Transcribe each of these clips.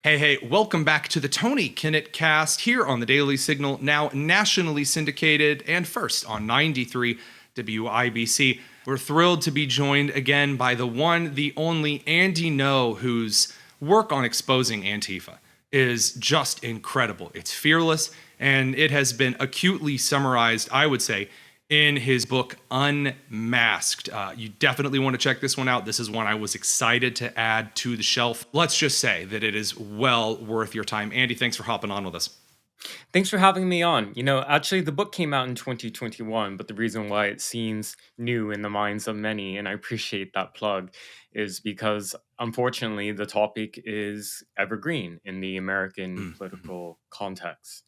Hey, welcome back to the Tony Kinnett Cast here on the Daily Signal, now nationally syndicated and first on 93 WIBC. We're thrilled to be joined again by the one, the only Andy Ngo, whose work on exposing Antifa is just incredible. It's fearless, and it has been acutely summarized, I would say, in his book Unmasked. You definitely want to check this one out. This is one I was excited to add to the shelf. Let's just say that it is well worth your time. Andy, thanks for hopping on with us. Thanks for having me on. Actually, the book came out in 2021, but the reason why it seems new in the minds of many, and I appreciate that plug, is because unfortunately the topic is evergreen in the American political context.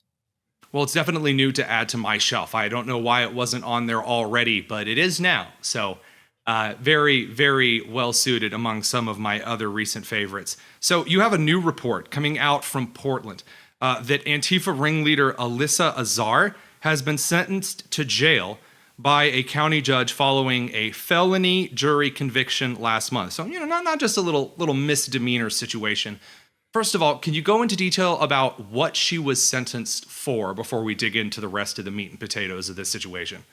Well, it's definitely new to add to my shelf. I don't know why it wasn't on there already, but it is now. So, very, very well suited among some of my other recent favorites. So, you have a new report coming out from Portland that Antifa ringleader Alyssa Azar has been sentenced to jail by a county judge following a felony jury conviction last month. So, not just a little misdemeanor situation. First of all, can you go into detail about what she was sentenced for before we dig into the rest of the meat and potatoes of this situation?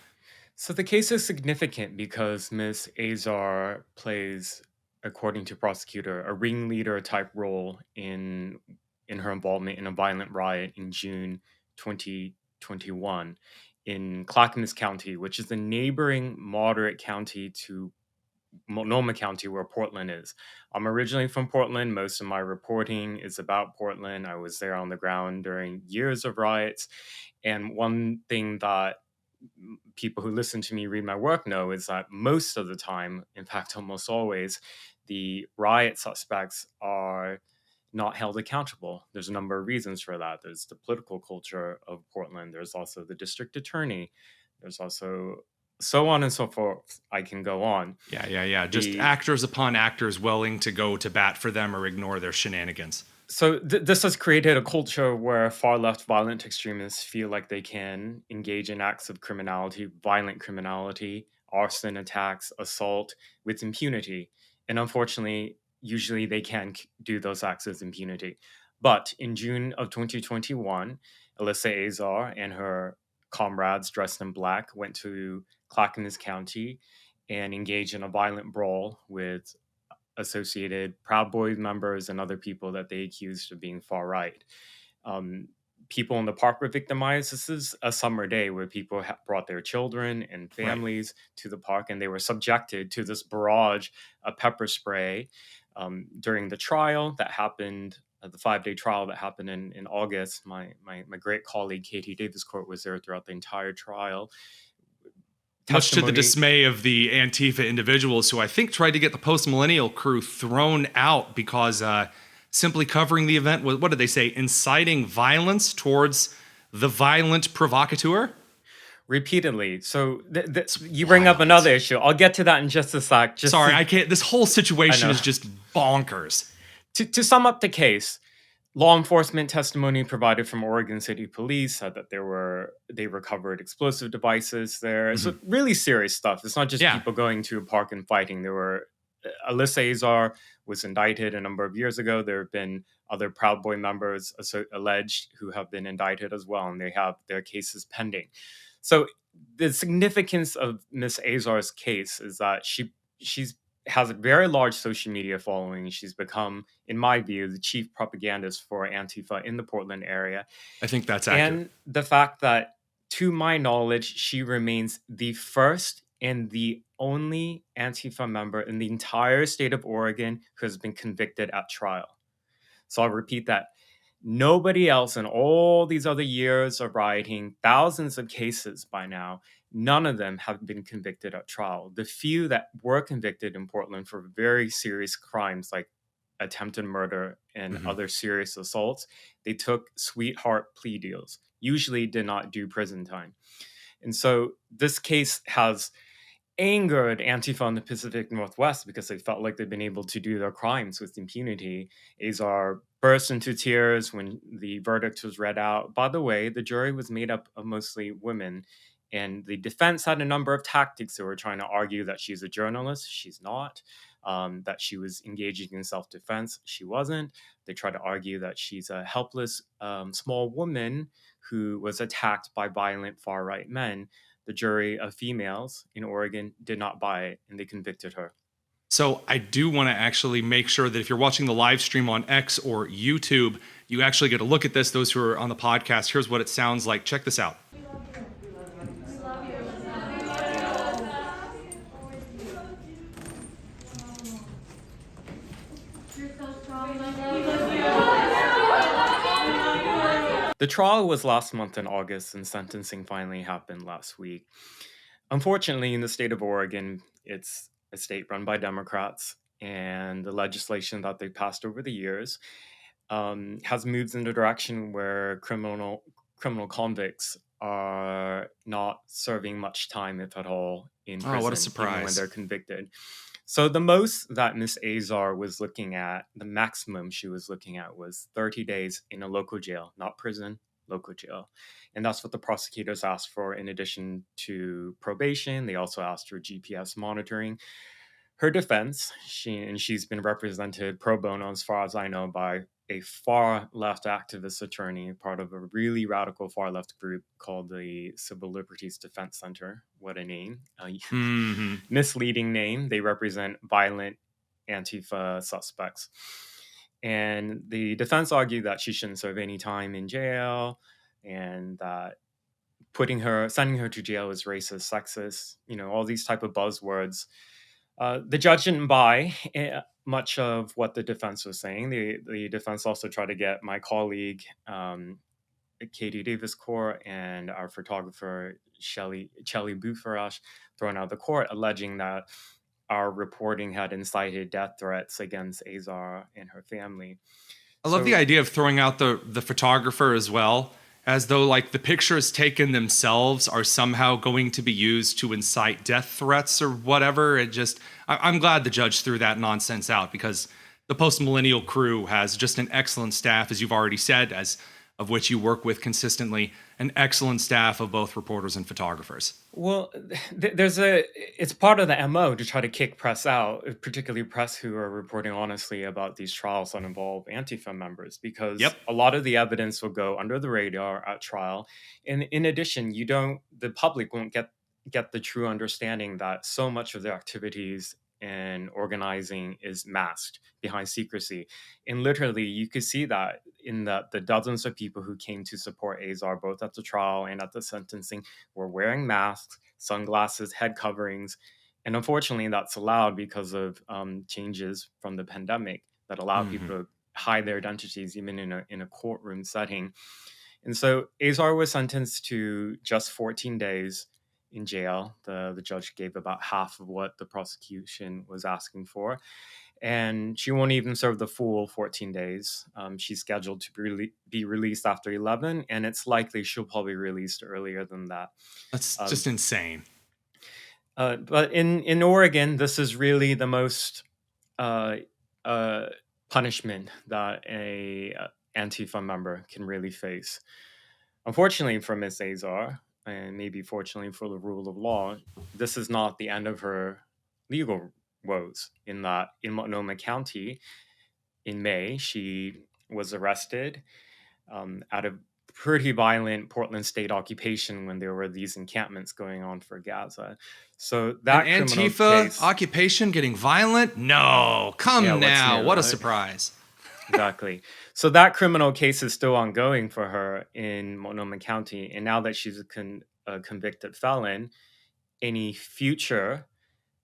So the case is significant because Ms. Azar plays, according to prosecutor, a ringleader type role in her involvement in a violent riot in June 2021 in Clackamas County, which is the neighboring moderate county to Multnomah County, where Portland is. I'm originally from Portland. Most of my reporting is about Portland. I was there on the ground during years of riots. And one thing that people who listen to me read my work know is that most of the time, in fact, almost always, the riot suspects are not held accountable. There's a number of reasons for that. There's the political culture of Portland. There's also the district attorney. There's also so on and so forth. I can go on. Yeah. Just actors upon actors willing to go to bat for them or ignore their shenanigans. So this has created a culture where far-left violent extremists feel like they can engage in acts of criminality, violent criminality, arson attacks, assault with impunity. And unfortunately, usually they can do those acts with impunity. But in June of 2021, Alyssa Azar and her comrades dressed in black went to Clackamas County and engaged in a violent brawl with associated Proud Boys members and other people that they accused of being far right. People in the park were victimized. This is a summer day where people brought their children and families to the park, and they were subjected to this barrage of pepper spray during the trial that happened. The 5-day trial that happened in August. My great colleague Katie Davis Court was there throughout the entire trial. Much to the dismay of the Antifa individuals who I think tried to get the post-millennial crew thrown out because simply covering the event was, what did they say, inciting violence towards the violent provocateur? Repeatedly. So you bring up another issue. I'll get to that in just a sec. Sorry, I can't. This whole situation is just bonkers. To sum up the case, law enforcement testimony provided from Oregon City Police said that they recovered explosive devices there. So really serious stuff. It's not just people going to a park and fighting. Alyssa Azar was indicted a number of years ago. There have been other Proud Boy members alleged who have been indicted as well, and they have their cases pending. So the significance of Miss Azar's case is that she has a very large social media following. She's become, in my view, the chief propagandist for Antifa in the Portland area. I think that's accurate. And the fact that, to my knowledge, she remains the first and the only Antifa member in the entire state of Oregon who has been convicted at trial. So I'll repeat that. Nobody else in all these other years of rioting, thousands of cases by now, none of them have been convicted at trial. The few that were convicted in Portland for very serious crimes like attempted murder and other serious assaults, they took sweetheart plea deals, usually did not do prison time. And so this case has angered Antifa in the Pacific Northwest because they felt like they'd been able to do their crimes with impunity. Azar burst into tears when the verdict was read out. By the way, the jury was made up of mostly women, and the defense had a number of tactics. They were trying to argue that she's a journalist. She's not. that she was engaging in self-defense. She wasn't. They try to argue that she's a helpless small woman who was attacked by violent far-right men. The jury of females in Oregon did not buy it, and they convicted her. So I do want to actually make sure that if you're watching the live stream on X or YouTube, you actually get a look at this. Those who are on the podcast, here's what it sounds like. Check this out. The trial was last month in August, and sentencing finally happened last week. Unfortunately, in the state of Oregon, it's a state run by Democrats, and the legislation that they passed over the years has moved in a direction where criminal convicts are not serving much time, if at all, in prison. Oh, what a even surprise. when they're convicted. So the most that Miss Azar was looking at, the maximum she was looking at, was 30 days in a local jail, not prison, local jail. And that's what the prosecutors asked for in addition to probation. They also asked for GPS monitoring. Her defense, she's been represented pro bono, as far as I know, by a far left activist attorney, part of a really radical far left group called the Civil Liberties Defense Center. What a name. Misleading name. They represent violent Antifa suspects. And the defense argued that she shouldn't serve any time in jail, and that sending her to jail is racist, sexist, all these type of buzzwords. The judge didn't buy much of what the defense was saying. The defense also tried to get my colleague, Katie Davis-Core, and our photographer, Shelley Bufarash, thrown out of the court, alleging that our reporting had incited death threats against Azar and her family. I love the idea of throwing out the photographer as well, as though like the pictures taken themselves are somehow going to be used to incite death threats or whatever. I'm glad the judge threw that nonsense out, because the post-millennial crew has just an excellent staff, as you've already said, of which you work with consistently, an excellent staff of both reporters and photographers. Well, it's part of the MO to try to kick press out, particularly press who are reporting honestly about these trials that involve Antifa members, because a lot of the evidence will go under the radar at trial. And in addition, the public won't get the true understanding that so much of their activities and organizing is masked behind secrecy. And literally, you could see that in the dozens of people who came to support Azar, both at the trial and at the sentencing, were wearing masks, sunglasses, head coverings. And unfortunately, that's allowed because of changes from the pandemic that allow people to hide their identities, even in a courtroom setting. And so Azar was sentenced to just 14 days in jail. The judge gave about half of what the prosecution was asking for. And she won't even serve the full 14 days. She's scheduled to be released after 11, and it's likely she'll probably be released earlier than that. That's just insane. But in Oregon, this is really the most punishment that a Antifa member can really face. Unfortunately for Ms. Azar, and maybe fortunately for the rule of law, this is not the end of her legal woes, in that in Multnomah County in May, she was arrested out of pretty violent Portland state occupation when there were these encampments going on for Gaza. So that Antifa case, occupation getting violent? No, now. What a surprise. Exactly. So that criminal case is still ongoing for her in Multnomah County. And now that she's a convicted felon, any future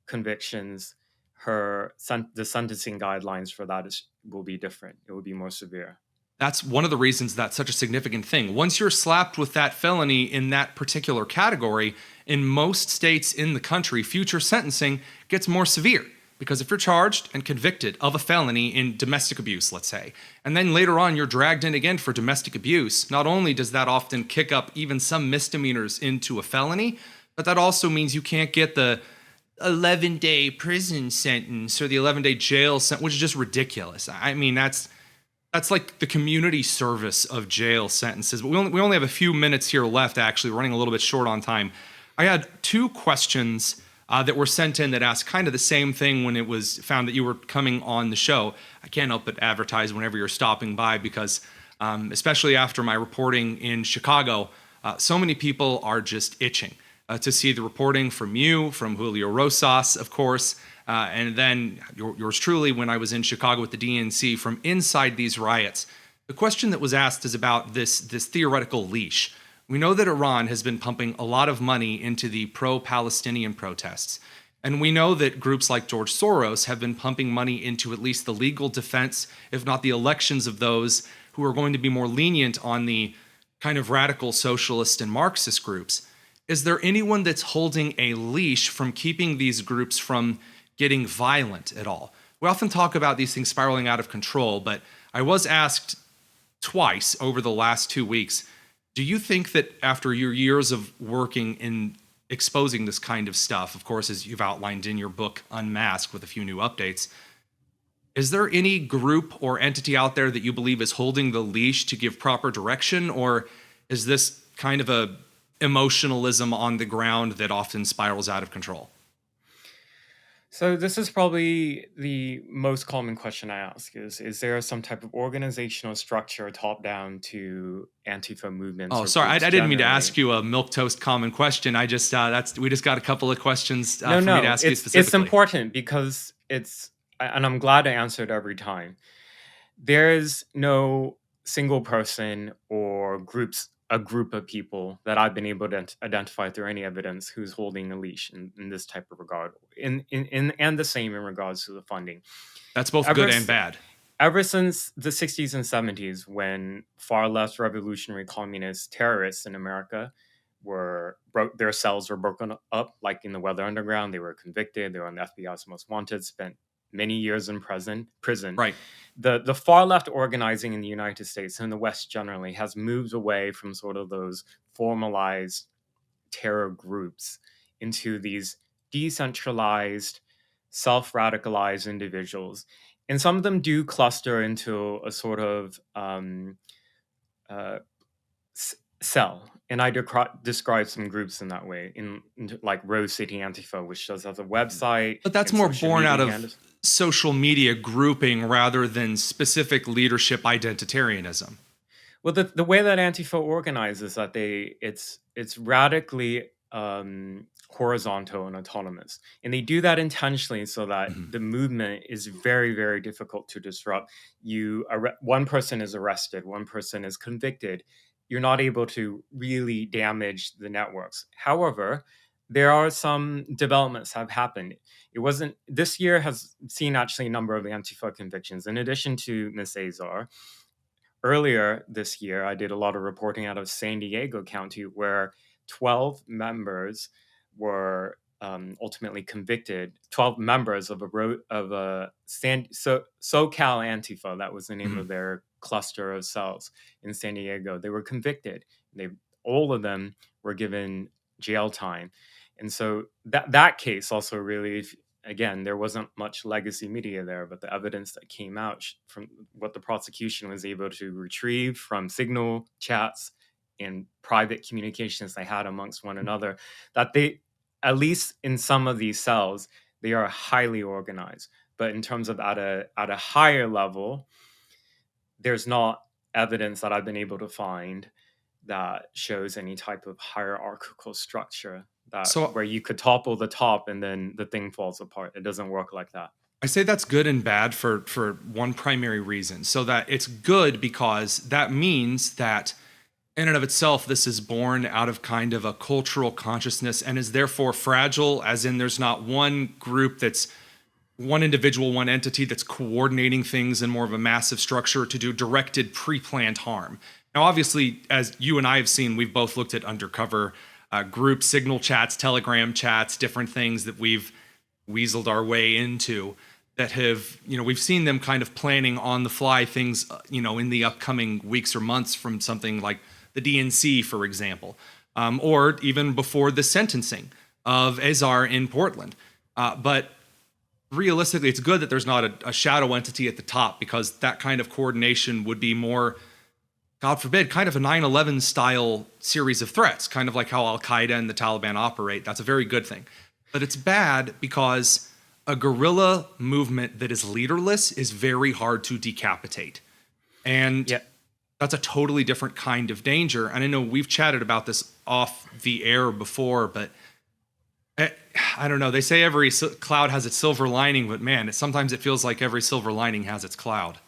convictions, the sentencing guidelines for that will be different. It will be more severe. That's one of the reasons that's such a significant thing. Once you're slapped with that felony in that particular category, in most states in the country, future sentencing gets more severe. Because if you're charged and convicted of a felony in domestic abuse, let's say, and then later on you're dragged in again for domestic abuse, not only does that often kick up even some misdemeanors into a felony, but that also means you can't get the 11-day prison sentence or the 11-day jail sentence, which is just ridiculous. I mean, that's like the community service of jail sentences. But we only have a few minutes here left, actually. We're running a little bit short on time. I had two questions that were sent in that asked kind of the same thing when it was found that you were coming on the show. I can't help but advertise whenever you're stopping by because, especially after my reporting in Chicago, so many people are just itching to see the reporting from you, from Julio Rosas, of course, and then yours truly when I was in Chicago with the DNC from inside these riots. The question that was asked is about this theoretical leash. We know that Iran has been pumping a lot of money into the pro-Palestinian protests. And we know that groups like George Soros have been pumping money into at least the legal defense, if not the elections of those who are going to be more lenient on the kind of radical socialist and Marxist groups. Is there anyone that's holding a leash from keeping these groups from getting violent at all? We often talk about these things spiraling out of control, but I was asked twice over the last 2 weeks, do you think that after your years of working in exposing this kind of stuff, of course, as you've outlined in your book, Unmasked, with a few new updates, is there any group or entity out there that you believe is holding the leash to give proper direction, or is this kind of a emotionalism on the ground that often spirals out of control? So this is probably the most common question I ask is there some type of organizational structure top down to Antifa movements? Oh, or sorry, I groups didn't mean to generally? ask you a milquetoast common question. I just we just got a couple of questions for me No, to ask you it's specifically. important because and I'm glad I answered every time. There's no single person or a group of people that I've been able to identify through any evidence who's holding a leash in this type of regard. And the same in regards to the funding. That's both Ever good and s- bad. Ever since the 60s and 70s, when far left revolutionary communist terrorists in America their cells were broken up, like in the Weather Underground, they were convicted, they were on the FBI's most wanted, spent many years in prison. Right. The far left organizing in the United States and the West generally has moved away from sort of those formalized terror groups into these decentralized, self-radicalized individuals. And some of them do cluster into a sort of uh, cell. And I describe some groups in that way, in like Rose City Antifa, which does have a website. But that's and more social born media out of handles. social media grouping rather than specific leadership identitarianism. Well, the way that Antifa organizes that it's radically horizontal and autonomous, and they do that intentionally so that the movement is very, very difficult to disrupt. One person is arrested, one person is convicted. You're not able to really damage the networks. However, there are some developments have happened. It wasn't This year has seen actually a number of Antifa convictions, in addition to Miss Azar. Earlier this year, I did a lot of reporting out of San Diego County, where 12 members were ultimately convicted. 12 members of SoCal Antifa, that was the name of their cluster of cells in San Diego. They were convicted. All of them were given jail time, and so that case also really, again, there wasn't much legacy media there, but the evidence that came out from what the prosecution was able to retrieve from signal chats and private communications they had amongst one another, that they, at least in some of these cells, they are highly organized. But in terms of at a higher level, there's not evidence that I've been able to find that shows any type of hierarchical structure So where you could topple the top and then the thing falls apart. It doesn't work like that. I say that's good and bad for one primary reason. So that it's good because that means that in and of itself, this is born out of kind of a cultural consciousness and is therefore fragile, as in there's not one group that's one individual, one entity that's coordinating things in more of a massive structure to do directed, pre-planned harm. Now, obviously, as you and I have seen, we've both looked at undercover group signal chats, Telegram chats, different things that we've weaseled our way into that have, we've seen them kind of planning on the fly things, in the upcoming weeks or months from something like the DNC, for example, or even before the sentencing of Azar in Portland. But realistically, it's good that there's not a shadow entity at the top, because that kind of coordination would be more, God forbid, kind of a 9/11 style series of threats, kind of like how Al-Qaeda and the Taliban operate. That's a very good thing. But it's bad because a guerrilla movement that is leaderless is very hard to decapitate. And Yeah. that's a totally different kind of danger. And I know we've chatted about this off the air before, but I don't know. They say every cloud has its silver lining, but man, sometimes it feels like every silver lining has its cloud.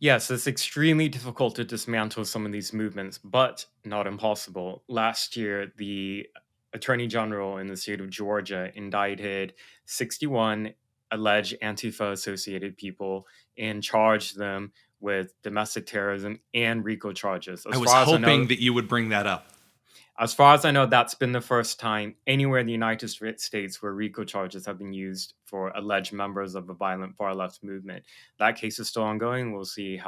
Yes, it's extremely difficult to dismantle some of these movements, but not impossible. Last year, the Attorney General in the state of Georgia indicted 61 alleged Antifa associated people and charged them with domestic terrorism and RICO charges. I was hoping that you would bring that up. As far as I know, that's been the first time anywhere in the United States where RICO charges have been used for alleged members of a violent far left movement. That case is still ongoing. We'll see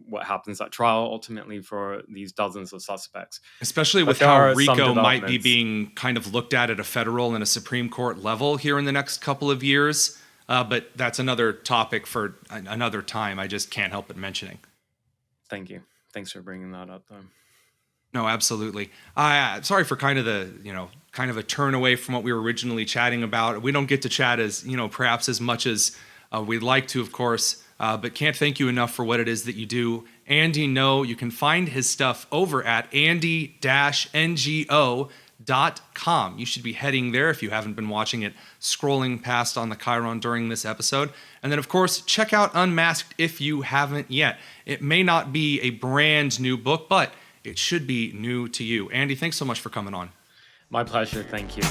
what happens at trial ultimately for these dozens of suspects. Especially with how RICO might be being kind of looked at a federal and a Supreme Court level here in the next couple of years. But that's another topic for another time. I just can't help but mentioning. Thank you. Thanks for bringing that up, though. No, absolutely. Sorry for kind of a turn away from what we were originally chatting about. We don't get to chat as, perhaps as much as we'd like to, of course, but can't thank you enough for what it is that you do. Andy Ngo, you can find his stuff over at andy-ngo.com. You should be heading there if you haven't been watching it, scrolling past on the Chiron during this episode. And then, of course, check out Unmasked if you haven't yet. It may not be a brand new book, but it should be new to you. Andy, thanks so much for coming on. My pleasure. Thank you.